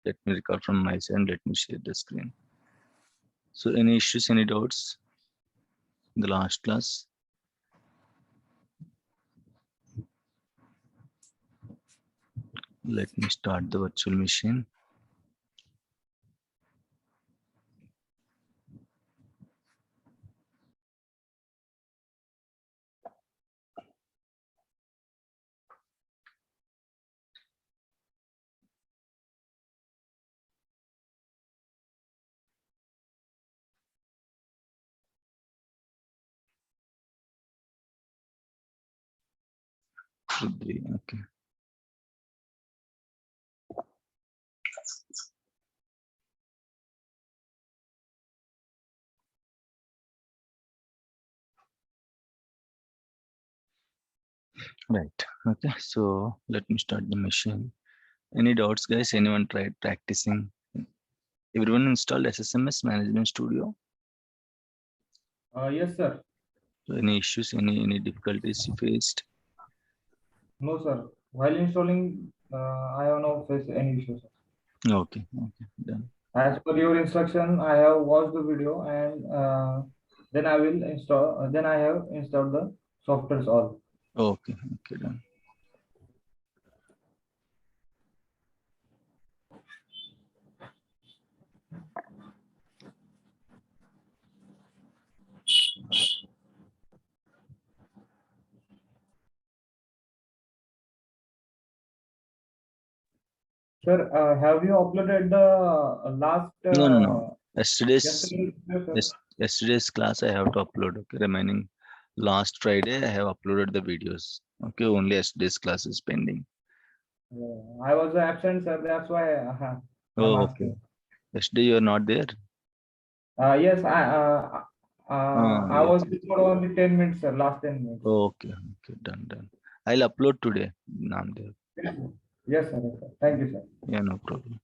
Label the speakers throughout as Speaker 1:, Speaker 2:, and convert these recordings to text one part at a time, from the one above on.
Speaker 1: Let me record from my side and let me share the screen. So any issues, any doubts in the last class? Let me start the virtual machine. Okay. Right. Okay. So let me start the machine. Any doubts, guys? Anyone tried practicing? Everyone installed SSMS Management Studio?
Speaker 2: Yes, sir.
Speaker 1: So any issues, any difficulties you faced?
Speaker 2: No, sir. While installing, I have not faced any issues.
Speaker 1: Okay. Okay. Done.
Speaker 2: As per your instruction, I have watched the video and then I will install. Then I have installed the softwares all.
Speaker 1: Okay. Okay. Done.
Speaker 2: Sir, have you uploaded the last?
Speaker 1: No. Yesterday's
Speaker 2: Yesterday, sir.
Speaker 1: yesterday's class I have to upload. Okay. Remaining last Friday I have uploaded the videos. Okay. Only yesterday's class is pending.
Speaker 2: I was absent, sir. That's why I'm
Speaker 1: Oh, okay.
Speaker 2: asking.
Speaker 1: Yesterday you are not there.
Speaker 2: Yes, I
Speaker 1: Yes.
Speaker 2: was before only 10 minutes, sir. Last 10 minutes.
Speaker 1: Okay. Okay. Done. I'll upload today. Namdev.
Speaker 2: Yes, sir. Yes, sir. Thank you, sir.
Speaker 1: Yeah. No problem.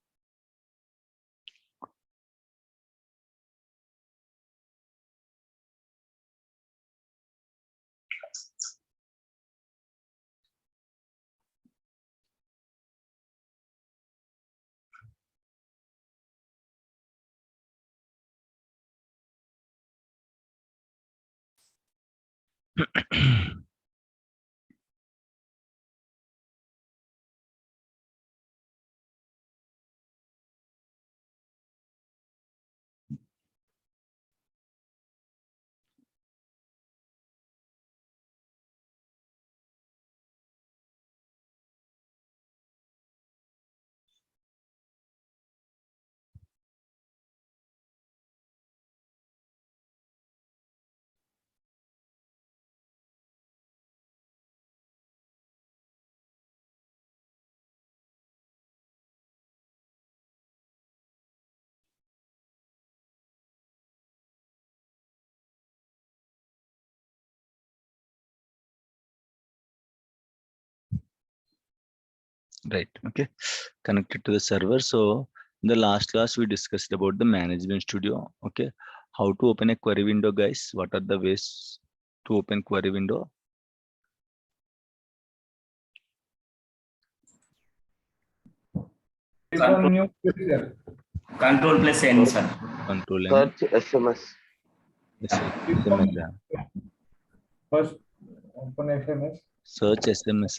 Speaker 1: Right. Okay. Connected to the server. So in the last class we discussed about the management studio. Okay. How to open a query window, guys? What are the ways to open query window?
Speaker 2: Control new sir.
Speaker 3: Control plus N, sir.
Speaker 1: Control N.
Speaker 4: Search SMS.
Speaker 1: SMS.
Speaker 2: First, open SMS.
Speaker 1: Search SMS.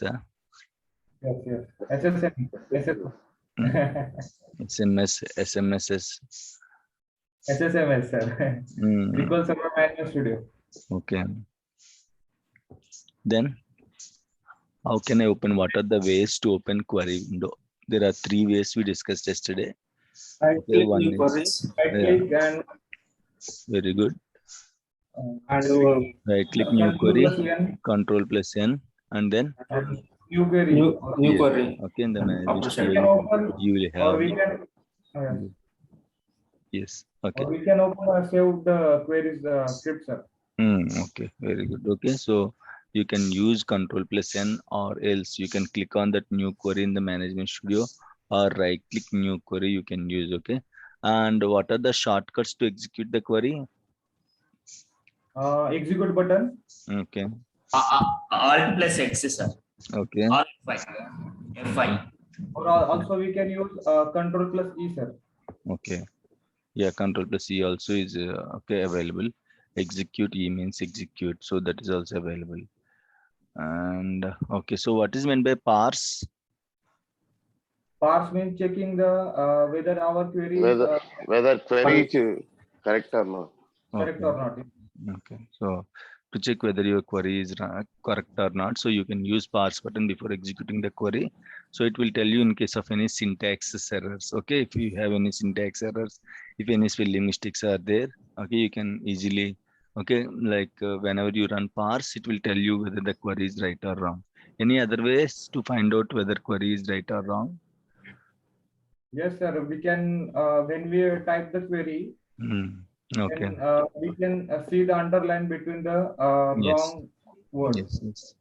Speaker 2: Yes. SSM.
Speaker 1: SMS. SMSs.
Speaker 2: SSMS, sir. Equals Server Management Studio.
Speaker 1: Okay. Then how can I open? What are the ways to open query window? There are 3 ways we discussed yesterday.
Speaker 2: Right
Speaker 1: Okay, one is
Speaker 2: click and
Speaker 1: very good.
Speaker 2: and
Speaker 1: Right click new query, Control plus N, and then
Speaker 2: new query.
Speaker 3: New query.
Speaker 1: okay, in the management
Speaker 3: After
Speaker 1: studio,
Speaker 2: We can open,
Speaker 1: you will
Speaker 2: or
Speaker 1: have
Speaker 2: we can.
Speaker 1: yes. Okay.
Speaker 2: Or we can open or save the queries script, sir.
Speaker 1: Okay, very good. Okay, so you can use Control plus N, or else you can click on that new query in the management studio, or right click new query you can use. Okay, and what are the shortcuts to execute the query?
Speaker 2: Execute button.
Speaker 1: Okay.
Speaker 3: Alt plus X, sir.
Speaker 1: Okay.
Speaker 3: Or F5. F5.
Speaker 2: Or also we can use control plus E, sir.
Speaker 1: Okay. Yeah, control plus E also is okay available. Execute E means execute, so that is also available. And okay, so what is meant by parse?
Speaker 2: Parse means checking the whether our query is
Speaker 4: Whether query is correct or not.
Speaker 2: correct
Speaker 1: Okay.
Speaker 2: or not.
Speaker 1: Okay, so to check whether your query is correct or not, so you can use parse button before executing the query. So it will tell you in case of any syntax errors. Okay, if you have any syntax errors, if any spelling mistakes are there, okay, you can easily, okay, like whenever you run parse, it will tell you whether the query is right or wrong. Any other ways to find out whether query is right or wrong?
Speaker 2: Yes, sir. We can when we type the query,
Speaker 1: Okay.
Speaker 2: then we can see the underline between the
Speaker 1: Yes.
Speaker 2: wrong word.
Speaker 1: Yes. Yes.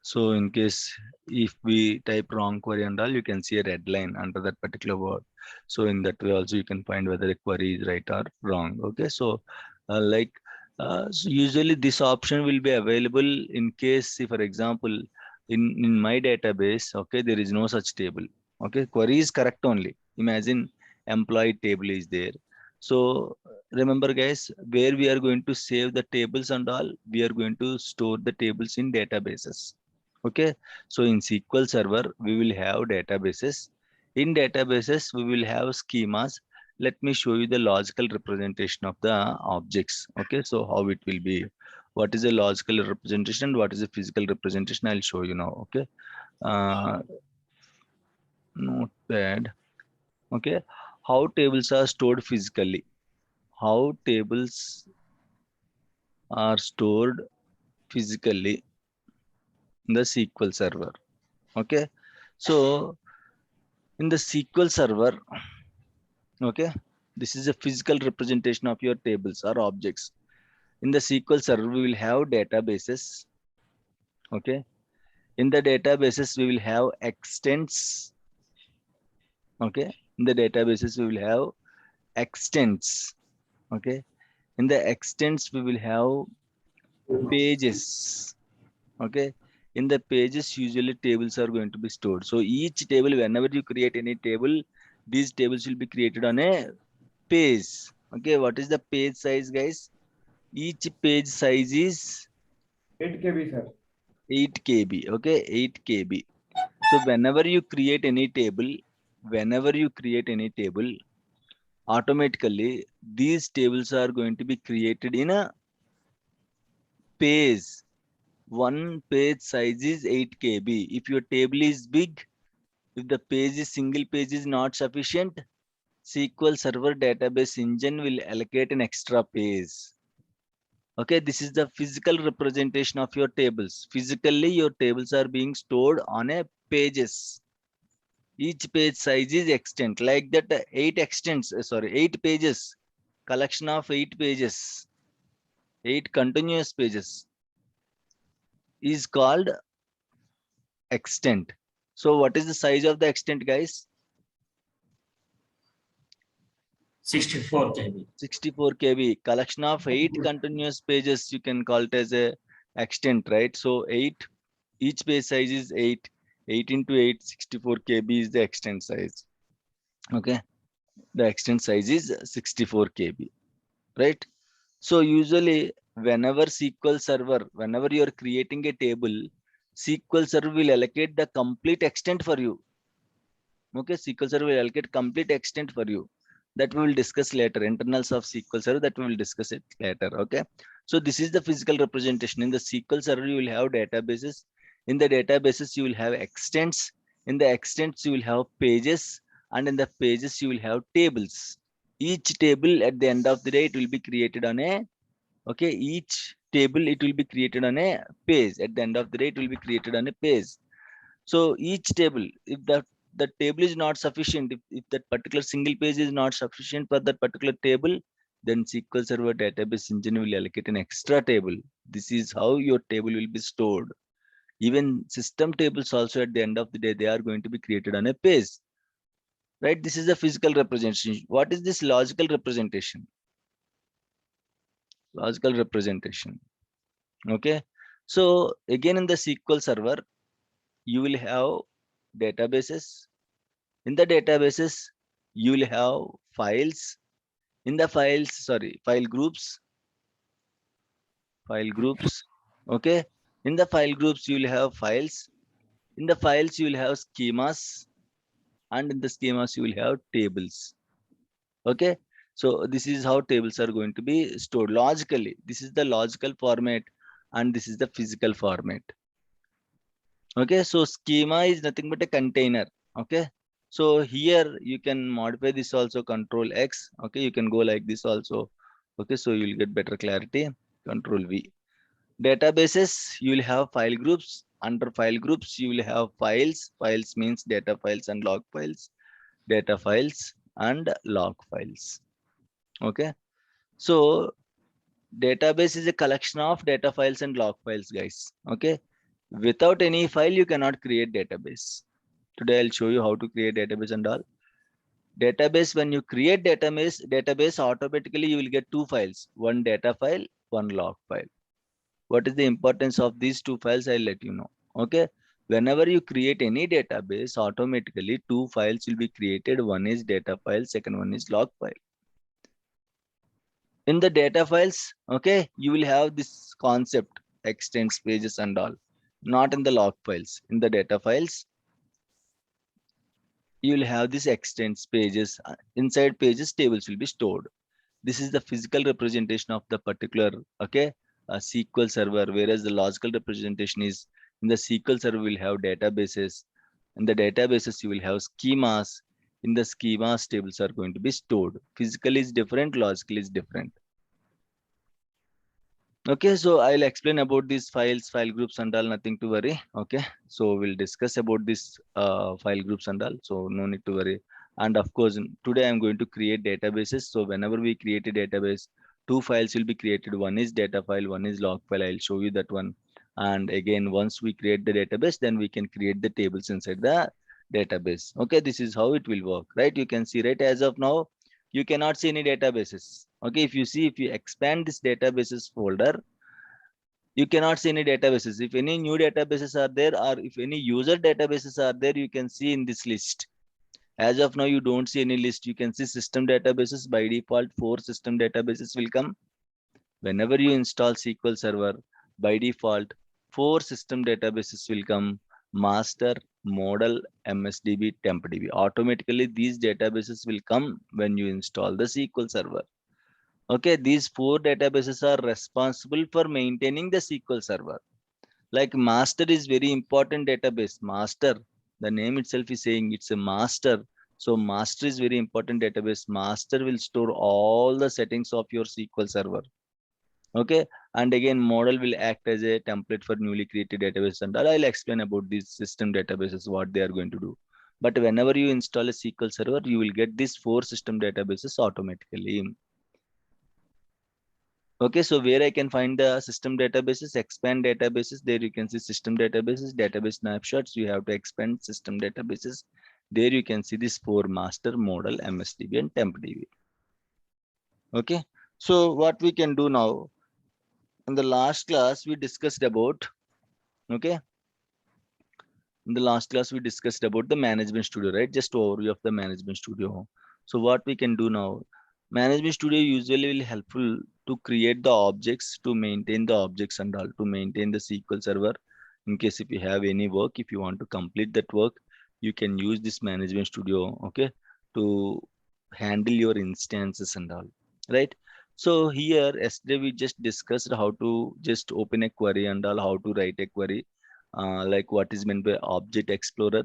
Speaker 1: So in case if we type wrong query and all, you can see a red line under that particular word. So in that way also you can find whether a query is right or wrong. Okay, so so usually this option will be available in case, see, for example, in my database, okay, there is no such table. Okay, query is correct only. Imagine employee table is there. So remember guys, where we are going to save the tables and all, we are going to store the tables in databases. Okay, so in SQL Server, we will have databases. In databases, we will have schemas. Let me show you the logical representation of the objects. Okay, so how it will be. What is a logical representation? What is a physical representation? I'll show you now. Okay, not bad. Okay, how tables are stored physically? How tables are stored physically in the SQL Server. Okay, so in the SQL Server, okay, this is a physical representation of your tables or objects. In the SQL Server, we will have databases. Okay, in the databases, we will have extents. Okay, in the databases, we will have extents. Okay, in the extents, we will have pages. Okay, in the pages, usually tables are going to be stored. So each table, whenever you create any table, these tables will be created on a page. Okay, what is the page size, guys? Each page size is
Speaker 2: 8 KB, sir.
Speaker 1: 8 KB. Okay, 8 KB. So whenever you create any table, automatically these tables are going to be created in a page. One page size is 8 KB. If your table is big, if the single page is not sufficient, SQL Server database engine will allocate an extra page. Okay, this is the physical representation of your tables. Physically, your tables are being stored on a pages. Each page size is extent. Like that, 8 pages, collection of 8 pages, 8 continuous pages is called extent. So what is the size of the extent, guys?
Speaker 3: 64 KB.
Speaker 1: 64 KB. Collection of 8 continuous pages, you can call it as a extent, right? So 8, each page size is 8. 8 into 8, 64 KB is the extent size. Okay, the extent size is 64 KB, right? So usually whenever you are creating a table, SQL Server will allocate the complete extent for you. Okay, SQL Server will allocate complete extent for you. That we will discuss later. Internals of SQL Server, that we will discuss it later. Okay, so this is the physical representation. In the SQL Server, you will have databases. In the databases, you will have extents. In the extents, you will have pages, and in the pages, you will have tables. Each table at the end of the day, it will be created on a, okay, each table, it will be created on a page. At the end of the day, it will be created on a page. So each table, if the table is not sufficient, if that particular single page is not sufficient for that particular table, then SQL Server database engine will allocate an extra table. This is how your table will be stored. Even system tables also, at the end of the day, they are going to be created on a page. Right? This is the physical representation. What is this logical representation? Logical representation. Okay. So again, in the SQL Server, you will have databases. In the databases, you will have files. In the files, sorry, file groups. Okay. In the file groups, you will have files. In the files, you will have schemas, and in the schemas, you will have tables. Okay. So this is how tables are going to be stored logically. This is the logical format, and this is the physical format. Okay. So schema is nothing but a container. Okay. So here you can modify this also, Control X. Okay. You can go like this also. Okay. So you'll get better clarity. Control V. Databases, you will have file groups. Under file groups, you will have files. Files means data files and log files. Data files and log files. Okay. So database is a collection of data files and log files, guys. Okay. Without any file, you cannot create database. Today I'll show you how to create database and all. Database, when you create database automatically you will get two files, one data file, one log file. What is the importance of these two files? I'll let you know. Okay. Whenever you create any database, automatically two files will be created. One is data file, second one is log file. In the data files, okay, you will have this concept, extends, pages and all. Not in the log files. In the data files, you will have this extends, pages. Inside pages, tables will be stored. This is the physical representation of the particular, okay, SQL server, whereas the logical representation is in the SQL server will have databases. In the databases, you will have schemas. In the schemas, tables are going to be stored. Physical is different, logical is different. Okay, so I'll explain about these files, file groups and all, nothing to worry. Okay, so we'll discuss about this file groups and all, so no need to worry. And of course, today I'm going to create databases. So whenever we create a database, two files will be created. One is data file, one is log file. I'll show you that one. And again, once we create the database, then we can create the tables inside the database. Okay, this is how it will work, right? You can see, right, as of now, you cannot see any databases. Okay, if you see, if you expand this databases folder, you cannot see any databases. If any new databases are there, or if any user databases are there, you can see in this list. As of now, you don't see any list. You can see system databases. By default, 4 system databases will come. Whenever you install SQL Server, by default, 4 system databases will come: master, model, MSDB, TempDB. Automatically, these databases will come when you install the SQL Server. Okay, these 4 databases are responsible for maintaining the SQL Server. Like master is very important database. Master, the name itself is saying it's a master. So master is very important database. Master will store all the settings of your SQL Server. Okay, and again, model will act as a template for newly created database, and I'll explain about these system databases, what they are going to do. But whenever you install a SQL Server, you will get these 4 system databases automatically. Okay, so where I can find the system databases, expand databases, there you can see system databases, database snapshots. You have to expand system databases. There you can see this 4: master, model, MSDB, and TempDB. Okay, so what we can do now, in the last class, we discussed about, okay, in the last class, we discussed about the management studio, right? Just overview of the management studio. So what we can do now, management studio usually will helpful to create the objects, to maintain the objects and all, to maintain the SQL server. In case if you have any work, if you want to complete that work, you can use this management studio, okay, to handle your instances and all, right? So here, yesterday we just discussed how to just open a query and all, how to write a query, like what is meant by object explorer.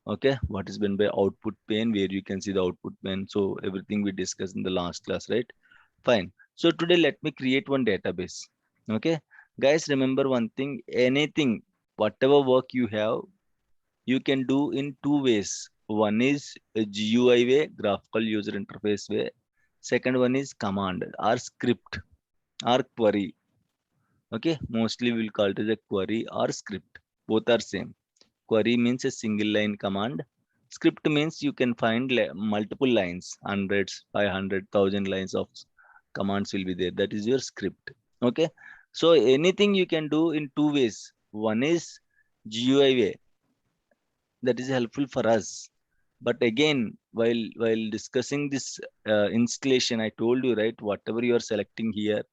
Speaker 1: Okay, what is meant by output pane, where you can see the output pane. So everything we discussed in the last class, right? Fine. So today let me create one database. Okay, guys, remember one thing: anything, whatever work you have, you can do in 2 ways. One is a GUI way, graphical user interface way. Second one is command or script or query. Okay, mostly we'll call it as a query or script. Both are same. Query means a single line command. Script means you can find multiple lines, hundreds, 500,000 lines of commands will be there. That is your script. Okay. So anything you can do in 2 ways. One is GUI way. That is helpful for us. But again, while discussing this installation, I told you, right, whatever you are selecting here,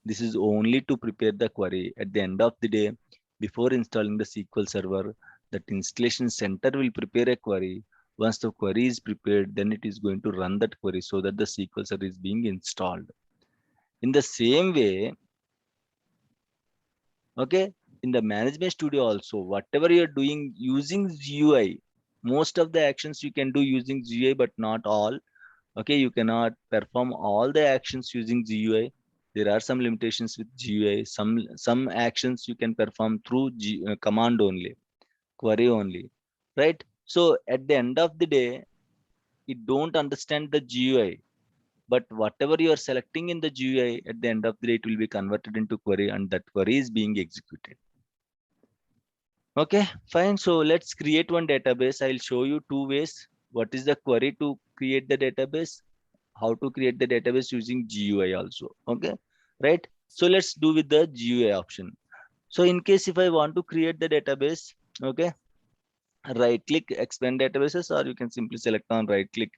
Speaker 1: this is only to prepare the query. At the end of the day, before installing the SQL Server, that installation center will prepare a query. Once the query is prepared, then it is going to run that query so that the SQL Server is being installed. In the same way, okay, in the Management Studio also, whatever you're doing using GUI, most of the actions you can do using GUI, but not all. Okay, you cannot perform all the actions using GUI. There are some limitations with GUI. Some actions you can perform through command only, query only, right? So at the end of the day, you don't understand the GUI, but whatever you are selecting in the GUI, at the end of the day, it will be converted into query, and that query is being executed. Okay, fine. So let's create one database. I'll show you two ways. What is the query to create the database? How to create the database using GUI also. Okay, right? So let's do with the GUI option. So in case if I want to create the database, okay, right click expand databases, or you can simply select on right click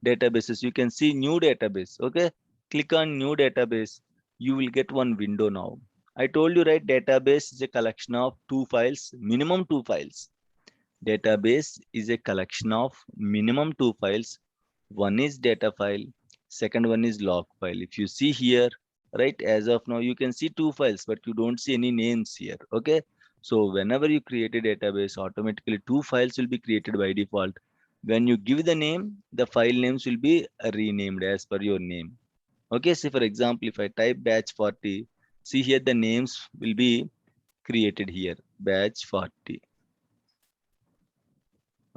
Speaker 1: databases. You can see new database. Okay, click on new database. You will get one window now. I told you, right, database is a collection of two files, minimum two files. Database is a collection of minimum two files. One is data file, second one is log file. If you see here, right, as of now, you can see two files, but you don't see any names here. Okay. So whenever you create a database, automatically two files will be created by default. When you give the name, the file names will be renamed as per your name. Okay. So for example, if I type batch 40, see here the names will be created here, batch 40.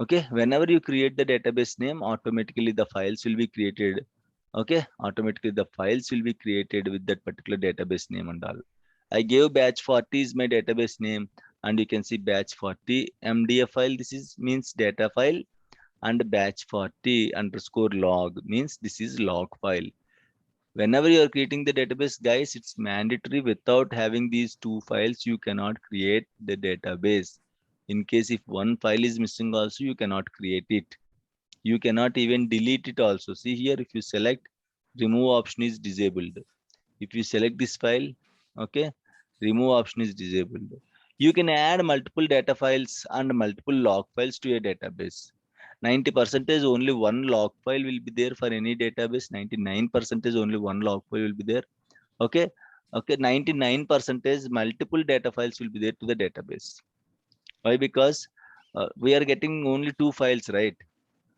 Speaker 1: Okay, whenever you create the database name, automatically the files will be created. Okay, automatically the files will be created with that particular database name and all. I gave batch 40 is my database name, and you can see batch 40 MDF file. This is means data file, and batch 40 underscore log means this is log file. Whenever you are creating the database, guys, it's mandatory. Without having these two files, you cannot create the database. In case if one file is missing also, you cannot create it. You cannot even delete it also. See here, if you select, remove option is disabled. If you select this file, okay, remove option is disabled. You can add multiple data files and multiple log files to a database. 90% only one log file will be there for any database. 99% only one log file will be there. Okay. Okay. 99% multiple data files will be there to the database. Why? Because we are getting only two files, right?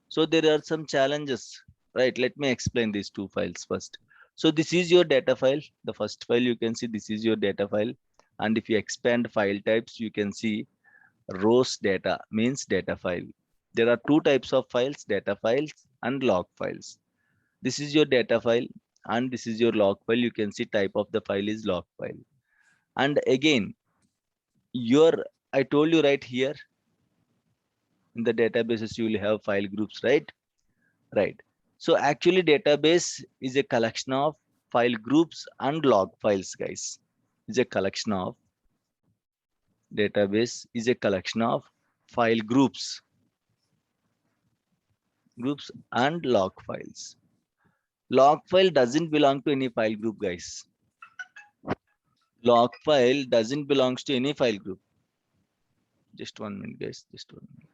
Speaker 1: So there are some challenges, right? Let me explain these two files first. So this is your data file. The first file you can see, this is your data file. And if you expand file types, you can see rows data means data file. There are two types of files, data files and log files. This is your data file and this is your log file. You can see type of the file is log file. And again, I told you right here in the databases, you will have file groups, right? Right. So actually database is a collection of file groups and log files, guys. Is a collection of database is a collection of file groups and log files. Log file doesn't belong to any file group, guys. Log file doesn't belongs to any file group. Just 1 minute, guys. Just 1 minute.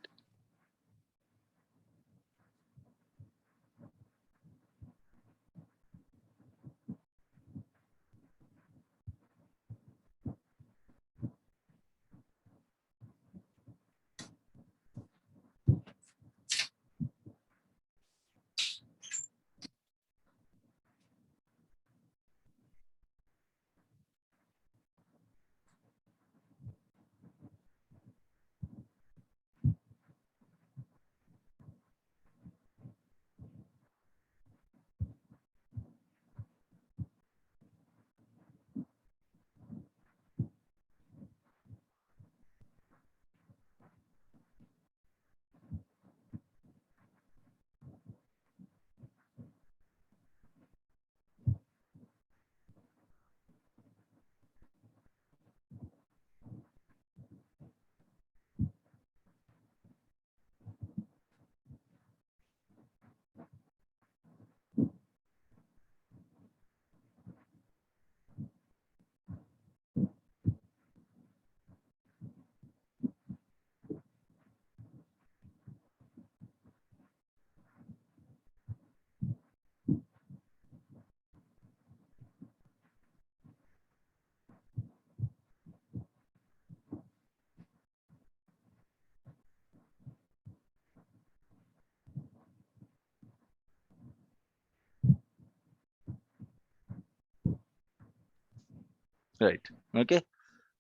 Speaker 1: right? Okay.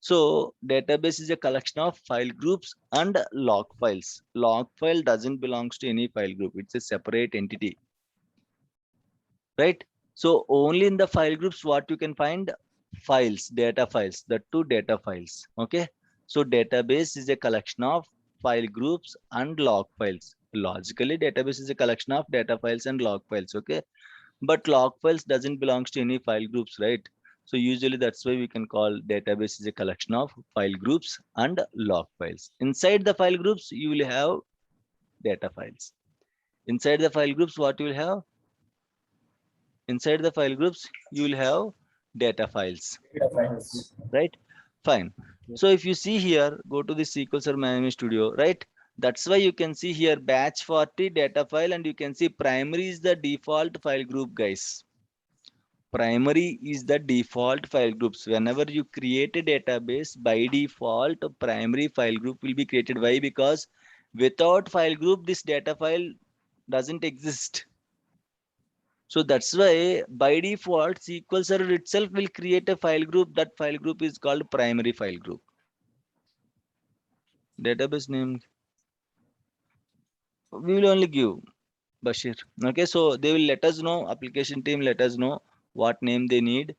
Speaker 1: So database is a collection of file groups and log files. Log file doesn't belongs to any file group. It's a separate entity, right? So only in the file groups what you can find files, data files, the two data files. Okay. So database is a collection of file groups and log files. Logically, database is a collection of data files and log files. Okay. But log files doesn't belongs to any file groups, right? So usually that's why we can call database is a collection of file groups and log files. Inside the file groups, you will have data files. Inside the file groups, what you will have? Inside the file groups, you will have data files, right? Fine. So if you see here, go to the SQL Server Management Studio, right? That's why you can see here batch 40 data file, and you can see primary is the default file group, guys. Primary is the default file groups. Whenever you create a database, by default, a primary file group will be created. Why? Because without file group, this data file doesn't exist. So that's why by default, SQL Server itself will create a file group. That file group is called primary file group. Database name, we will only give Bashir. Okay, so they will let us know, application team let us know what name they need.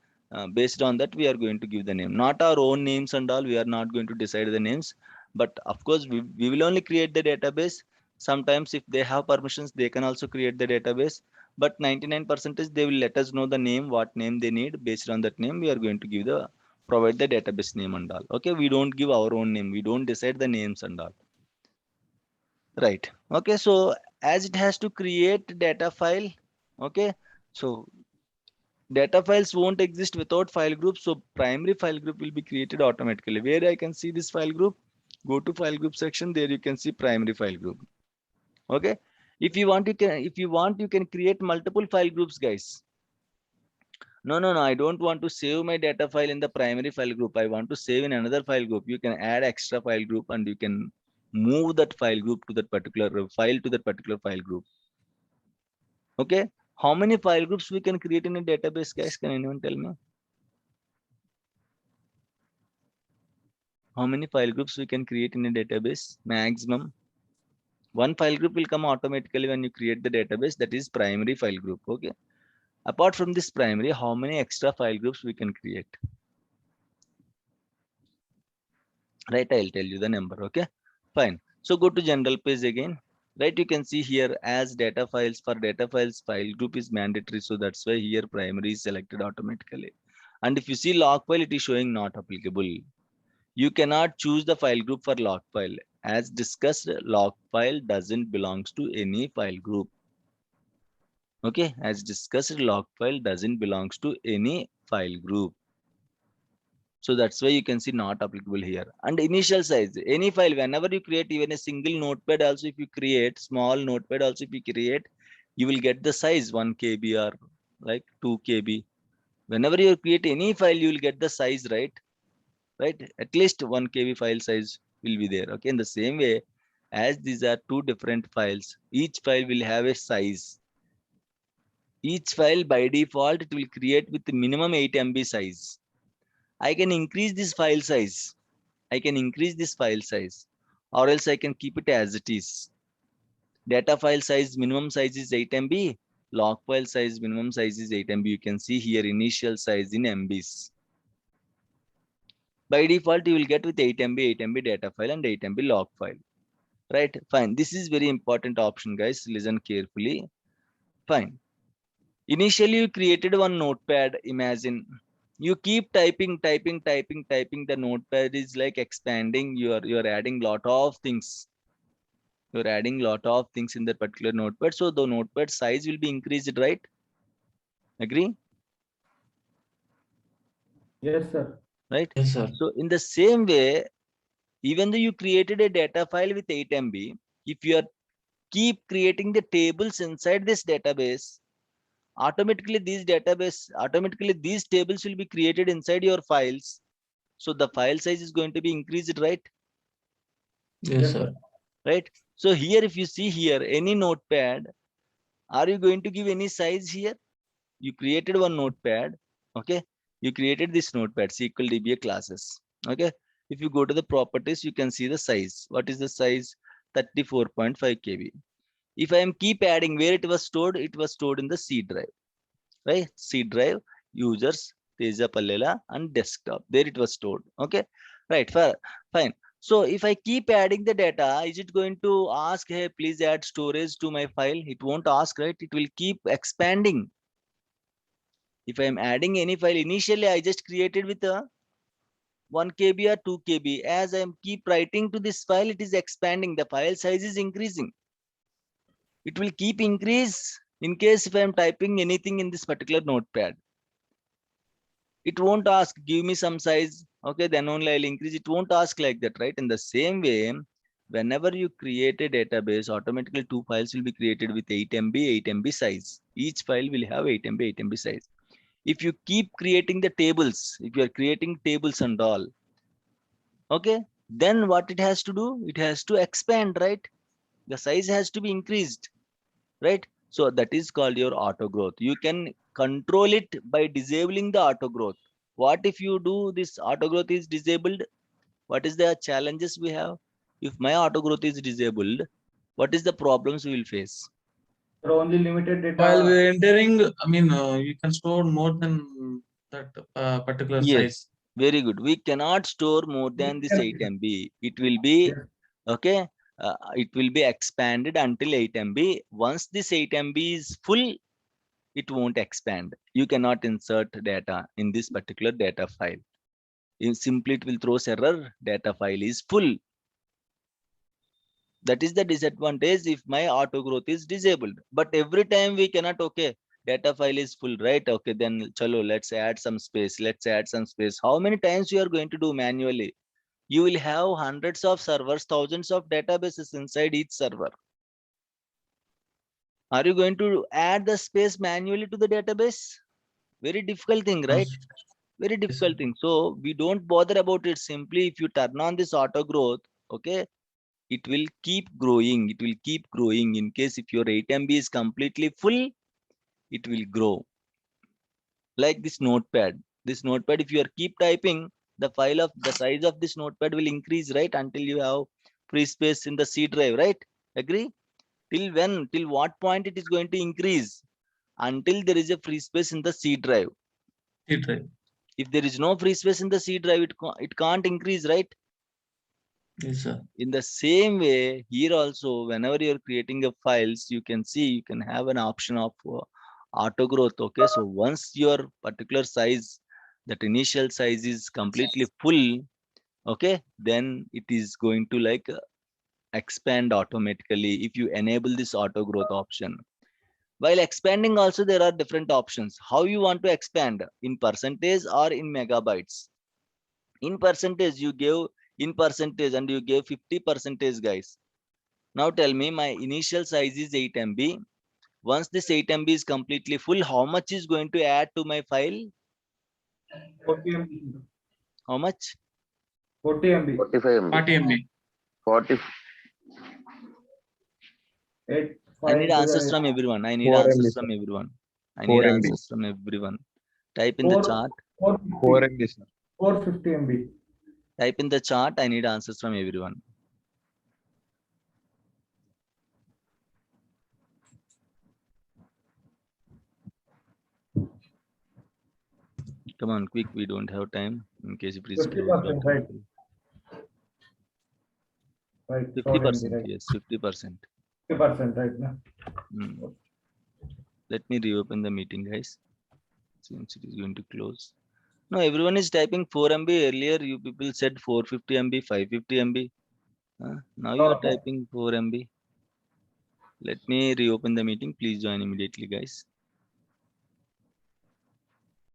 Speaker 1: Based on that, we are going to give the name. Not our own names and all, we are not going to decide the names. But of course, we will only create the database. Sometimes if they have permissions, they can also create the database. But 99% they will let us know the name, what name they need. Based on that name, we are going to give provide the database name and all. Okay, we don't give our own name. We don't decide the names and all. Right. Okay, so as it has to create data file, okay, so data files won't exist without file group. So primary file group will be created automatically. Where I can see this file group, go to file group section. There you can see primary file group. Okay. If you want, you can create multiple file groups, guys. No, I don't want to save my data file in the primary file group. I want to save in another file group. You can add extra file group and you can move that file group to that particular file to that particular file group. Okay. How many file groups we can create in a database, guys? Can anyone tell me? How many file groups we can create in a database? Maximum. One file group will come automatically when you create the database. That is primary file group. Okay. Apart from this primary, how many extra file groups we can create? Right, I'll tell you the number. Okay, fine. So go to general page again. Right, you can see here as data files, for data files, file group is mandatory. So that's why here primary is selected automatically. And if you see log file, it is showing not applicable. You cannot choose the file group for log file. As discussed, log file doesn't belongs to any file group. Okay, as discussed, log file doesn't belongs to any file group. So that's why you can see not applicable here. And initial size, any file, whenever you create even a single notepad, also if you create small notepad, also if you create, you will get the size 1 KB or like 2 KB. Whenever you create any file, you will get the size, right? At least 1 KB file size will be there. Okay, in the same way, as these are two different files, each file will have a size. Each file by default, it will create with minimum 8 MB size. I can increase this file size. Or else I can keep it as it is. Data file size, minimum size is 8 MB. Log file size, minimum size is 8 MB. You can see here initial size in MBs. By default, you will get with 8 MB data file and 8 MB log file. Right, fine. This is very important option, guys. Listen carefully. Fine. Initially, you created one notepad. Imagine you keep typing. The notepad is like expanding. You are adding lot of things. You're adding lot of things in that particular notepad. So the notepad size will be increased, right? Agree?
Speaker 2: Yes, sir.
Speaker 1: Right?
Speaker 3: Yes, sir.
Speaker 1: So in the same way, even though you created a data file with 8 MB, if you are keep creating the tables inside this database, automatically these tables will be created inside your files. So the file size is going to be increased, right?
Speaker 3: Yes, sir.
Speaker 1: Right. So here, if you see here, any notepad, are you going to give any size here? You created one notepad. Okay. You created this notepad, SQL DBA classes. Okay. If you go to the properties, you can see the size. What is the size? 34.5 KB. If I am keep adding where it was stored in the C drive, right? C drive, users, Teja Pallela, and desktop. There it was stored. Okay. Right. Fine. So if I keep adding the data, is it going to ask, hey, please add storage to my file? It won't ask, right? It will keep expanding. If I am adding any file, initially I just created with a 1 KB or 2 KB. As I am keep writing to this file, it is expanding. The file size is increasing. It will keep increase in case if I am typing anything in this particular notepad. It won't ask, give me some size. Okay, then only I'll increase. It won't ask like that, right? In the same way, whenever you create a database, automatically 2 files will be created with 8 MB, 8 MB size. Each file will have 8 MB, 8 MB size. If you keep creating the tables, if you are creating tables and all, okay, then what it has to do? It has to expand, right? The size has to be increased, right? So that is called your auto growth. You can control it by disabling the auto growth. What if you do this auto growth is disabled? What is the challenges we have? If my auto growth is disabled, what is the problems we will face?
Speaker 2: Only limited data.
Speaker 3: While we're entering, I mean, you can store more than that particular
Speaker 1: Yes,
Speaker 3: size.
Speaker 1: very good. We cannot store more than this 8 MB. It will be,
Speaker 2: Yes.
Speaker 1: okay, it will be expanded until 8 MB. Once this 8 MB is full, it won't expand. You cannot insert data in this particular data file. Simply it will throw error, data file is full. That is the disadvantage if my auto growth is disabled. But every time we cannot, okay, data file is full, right? Okay, then chalo, let's add some space. Let's add some space. How many times you are going to do manually? You will have hundreds of servers, thousands of databases inside each server. Are you going to add the space manually to the database? Very difficult thing, right? Very difficult thing. So we don't bother about it. Simply if you turn on this auto growth, okay, it will keep growing. It will keep growing. In case if your 8 MB is completely full, it will grow. Like this notepad. This notepad, if you are keep typing, the size of this notepad will increase, right? Until you have free space in the C drive, right? Agree? Till when? Till what point it is going to increase? Until there is a free space in the C drive.
Speaker 3: C drive.
Speaker 1: If there is no free space in the C drive, it can't increase, right?
Speaker 3: Yes, sir.
Speaker 1: In the same way, here also, whenever you're creating a files, you can see, you can have an option of auto growth. Okay, so once your particular size, that initial size is completely full, okay, then it is going to like expand automatically if you enable this auto growth option. While expanding also, there are different options. How you want to expand, in percentage or in megabytes? In percentage, you gave in percentage and you gave 50%, guys. Now tell me, my initial size is 8 MB. Once this 8 MB is completely full, how much is going to add to my file?
Speaker 2: 40 MB.
Speaker 1: How much?
Speaker 2: 40 MB.
Speaker 4: 45 MB.
Speaker 3: 40 MB.
Speaker 4: 40.
Speaker 2: 8,
Speaker 1: I need
Speaker 2: 5
Speaker 1: answers from everyone. I need
Speaker 5: 4
Speaker 1: answers
Speaker 5: MB,
Speaker 1: from
Speaker 5: sir.
Speaker 1: everyone. I
Speaker 5: 4
Speaker 1: need
Speaker 5: MB.
Speaker 1: answers from everyone. Type in the
Speaker 2: 4,
Speaker 1: chat.
Speaker 5: 4 MB, sir.
Speaker 2: 450 MB.
Speaker 1: Type in the chat. I need answers from everyone. Come on, quick. We don't have time. In case if it is
Speaker 2: 50%, right? Right.
Speaker 1: 50%.
Speaker 2: Right.
Speaker 1: Yes, 50%.
Speaker 2: 50%, right? No?
Speaker 1: Let me reopen the meeting, guys, since it is going to close. No, everyone is typing 4 MB. Earlier, you people said 450 MB, 550 MB. Now you are typing 4 MB. Let me reopen the meeting. Please join immediately, guys.